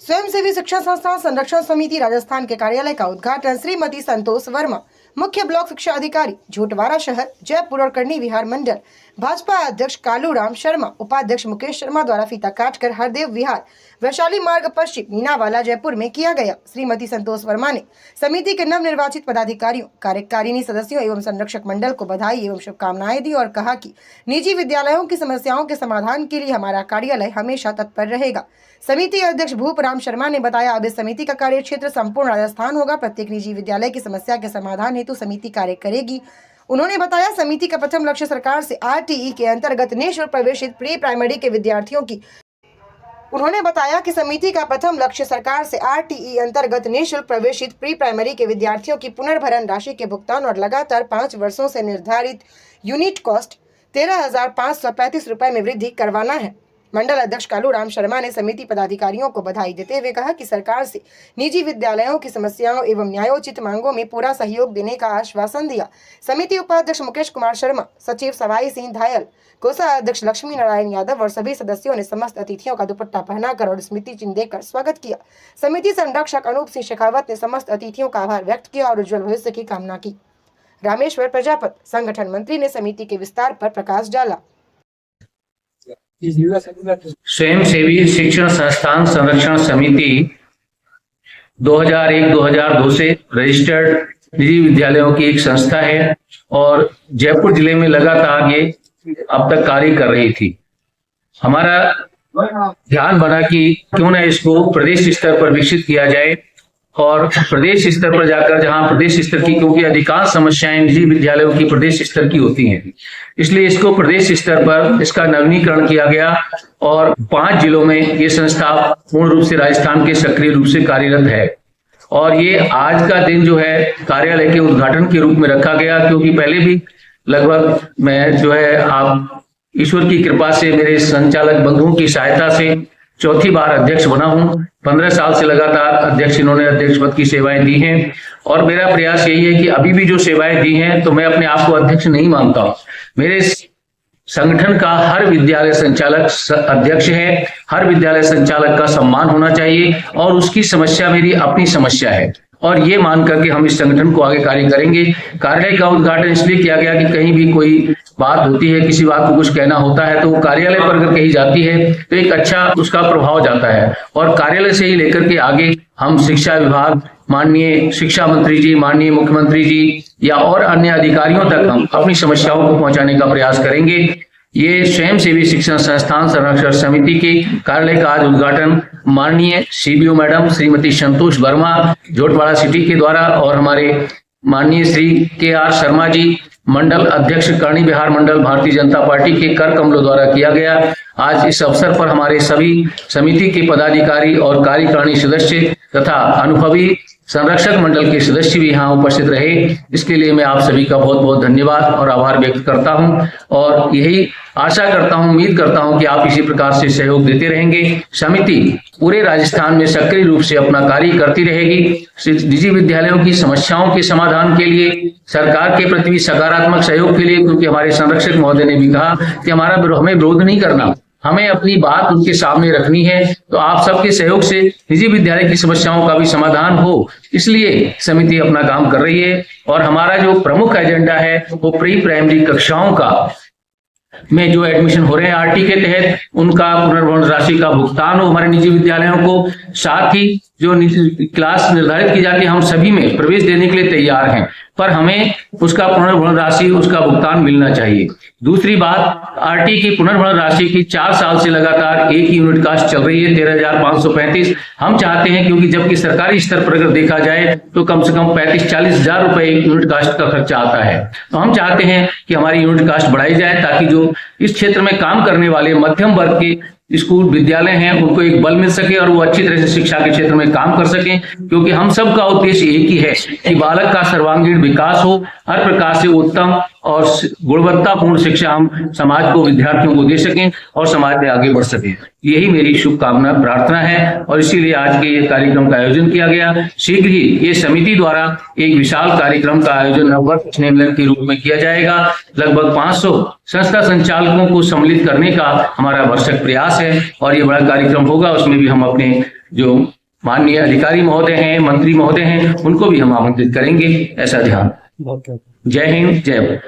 स्वयंसेवी शिक्षण संस्थान संरक्षण समिति राजस्थान के कार्यालय का उद्घाटन श्रीमती संतोष वर्मा, मुख्य ब्लॉक शिक्षा अधिकारी, झोटवाड़ा शहर, जयपुर और करनी विहार मंडल, भाजपा अध्यक्ष कालूराम शर्मा, उपाध्यक्ष मुकेश शर्मा द्वारा फीता काटकर हरदेव विहार, वैशाली मार्ग पश्चिम, मीनावाला, जयपुर में किया गया। श्रीमती संतोष वर्मा ने समिति के नवनिर्वाचित पदाधिकारियों, कार्यकारिणी सदस्यों एवं संरक्षक मंडल को बधाई एवं शुभकामनाएं दी और कहा कि निजी विद्यालयों की समस्याओं के समाधान के लिए हमारा कार्यालय हमेशा तत्पर रहेगा। समिति अध्यक्ष भूपराम शर्मा ने बताया, अब इस समिति का कार्य क्षेत्र संपूर्ण राजस्थान होगा। प्रत्येक निजी विद्यालय की समस्या के समाधान हेतु समिति कार्य करेगी। उन्होंने बताया, समिति का प्रथम लक्ष्य सरकार से आरटीई के अंतर्गत निःशुल्क प्रवेशित प्री प्राइमरी के विद्यार्थियों की उन्होंने बताया कि समिति का प्रथम लक्ष्य सरकार से आरटीई अंतर्गत निःशुल्क प्रवेशित प्री प्राइमरी के विद्यार्थियों की पुनर्भरण राशि के भुगतान और लगातार 5 वर्षों से निर्धारित यूनिट कॉस्ट 13,535 रुपए में वृद्धि करवाना है। मंडल अध्यक्ष कालूराम शर्मा ने समिति पदाधिकारियों को बधाई देते हुए कहा कि सरकार से निजी विद्यालयों की समस्याओं एवं न्यायोचित मांगों में पूरा सहयोग देने का आश्वासन दिया। समिति उपाध्यक्ष मुकेश कुमार शर्मा, सचिव सवाई सिंह धायल, कोषाध्यक्ष लक्ष्मी नारायण यादव और सभी सदस्यों ने समस्त अतिथियों का दुपट्टा पहनाकर और स्मृति चिन्ह देकर स्वागत किया। समिति संरक्षक अनूप सिंह शेखावत ने समस्त अतिथियों का आभार व्यक्त किया और उज्जवल भविष्य की कामना की। रामेश्वर प्रजापत, संगठन मंत्री, ने समिति के विस्तार पर प्रकाश डाला। स्वयंसेवी शिक्षण संस्थान संरक्षण समिति 2001-2002 से रजिस्टर्ड निजी विद्यालयों की एक संस्था है और जयपुर जिले में लगातार ये अब तक कार्य कर रही थी। हमारा ध्यान बना कि क्यों न इसको प्रदेश स्तर पर विकसित किया जाए और प्रदेश स्तर पर जाकर, जहां प्रदेश स्तर की, क्योंकि अधिकांश समस्याएं निजी विद्यालयों की प्रदेश स्तर की होती हैं, इसलिए इसको प्रदेश स्तर पर इसका नवीनीकरण किया गया और 5 जिलों में ये संस्था पूर्ण रूप से राजस्थान के सक्रिय रूप से कार्यरत है। और ये आज का दिन जो है कार्यालय के उद्घाटन के रूप में रखा गया, क्योंकि पहले भी लगभग मैं जो है आप ईश्वर की कृपा से, मेरे संचालक बंधुओं की सहायता से चौथी बार अध्यक्ष बना हूं। 15 साल से लगातार अध्यक्ष इन्होंने अध्यक्ष पद की सेवाएं दी हैं और मेरा प्रयास यही है कि अभी भी जो सेवाएं दी हैं, तो मैं अपने आप को अध्यक्ष नहीं मानता हूं। मेरे संगठन का हर विद्यालय संचालक अध्यक्ष है, हर विद्यालय संचालक का सम्मान होना चाहिए और उसकी समस्या मेरी अपनी समस्या है और ये मान करके हम इस संगठन को आगे कार्य करेंगे। कार्यालय का उद्घाटन इसलिए किया गया कि कहीं भी कोई बात होती है, किसी बात को कुछ कहना होता है, तो वो कार्यालय पर अगर कही जाती है तो एक अच्छा उसका प्रभाव जाता है और कार्यालय से ही लेकर के आगे हम शिक्षा विभाग, माननीय शिक्षा मंत्री जी, माननीय मुख्यमंत्री जी या और अन्य अधिकारियों तक हम अपनी समस्याओं को पहुंचाने का प्रयास करेंगे। ये स्वयंसेवी शिक्षण संस्थान संरक्षण समिति के कार्यालय का आज उद्घाटन माननीय CBO madam Shrimati Santosh Verma, Jhotwara city के द्वारा और हमारे माननीय श्री KR शर्मा जी, मंडल अध्यक्ष करनी बिहार मंडल, भारतीय जनता पार्टी के कर कमलों द्वारा किया गया। आज इस अवसर पर हमारे सभी समिति के पदाधिकारी और कार्यकारिणी सदस्य तथा अनुभवी संरक्षक मंडल के सदस्य भी यहाँ उपस्थित रहे। इसके लिए मैं आप सभी का बहुत बहुत धन्यवाद और आभार व्यक्त करता हूँ और यही आशा करता हूँ, उम्मीद करता हूँ कि आप इसी प्रकार से सहयोग देते रहेंगे। समिति पूरे राजस्थान में सक्रिय रूप से अपना कार्य करती रहेगी। निजी विद्यालयों की समस्याओं के समाधान के लिए, सरकार के प्रति सकारात्मक सहयोग के लिए, क्योंकि हमारे संरक्षक महोदय ने भी कहा कि हमें विरोध नहीं करना, हमें अपनी बात उनके सामने रखनी है। तो आप सबके सहयोग से निजी विद्यालय की समस्याओं का भी समाधान हो, इसलिए समिति अपना काम कर रही है। और हमारा जो प्रमुख एजेंडा है वो प्री प्राइमरी कक्षाओं का में जो एडमिशन हो रहे हैं आरटी के तहत, उनका पुनर्भरण राशि का भुगतान हो हमारे निजी विद्यालयों को। साथ ही जो क्लास निर्धारित की जाती है, हम सभी में प्रवेश देने के लिए तैयार हैं, पर हमें उसका पुनर्भरण राशि, उसका भुगतान मिलना चाहिए। दूसरी बात, आरटी की पुनर्भरण राशि की 4 साल से लगातार एक ही यूनिट कास्ट चल रही है, 13,535। हम चाहते हैं, क्योंकि जबकि सरकारी स्तर पर अगर देखा जाए तो कम से कम 35-40 हजार रुपए यूनिट कास्ट का खर्चा आता है, तो हम चाहते हैं कि हमारी यूनिट कास्ट बढ़ाई जाए ताकि जो इस क्षेत्र में काम करने वाले मध्यम वर्ग के स्कूल विद्यालय हैं उनको एक बल मिल सके और वो अच्छी तरह से शिक्षा के क्षेत्र में काम कर सकें, क्योंकि हम सब का उद्देश्य एक ही है कि बालक का सर्वांगीण विकास हो, हर प्रकार से उत्तम और गुणवत्तापूर्ण शिक्षा हम समाज को, विद्यार्थियों को दे सकें और समाज में आगे बढ़ सकें। यही मेरी शुभकामना, प्रार्थना है और इसीलिए आज के ये कार्यक्रम का आयोजन किया गया। शीघ्र ही ये समिति द्वारा एक विशाल कार्यक्रम का आयोजन नववर्ष स्नेहमिलन के रूप में किया जाएगा। लगभग 500 संस्था संचालकों को सम्मिलित करने का हमारा भरसक प्रयास है और ये बड़ा कार्यक्रम होगा। उसमें भी हम अपने जो माननीय अधिकारी महोदय हैं, मंत्री महोदय हैं, उनको भी हम आमंत्रित करेंगे। ऐसा ध्यान। जय हिंद, जय भारत।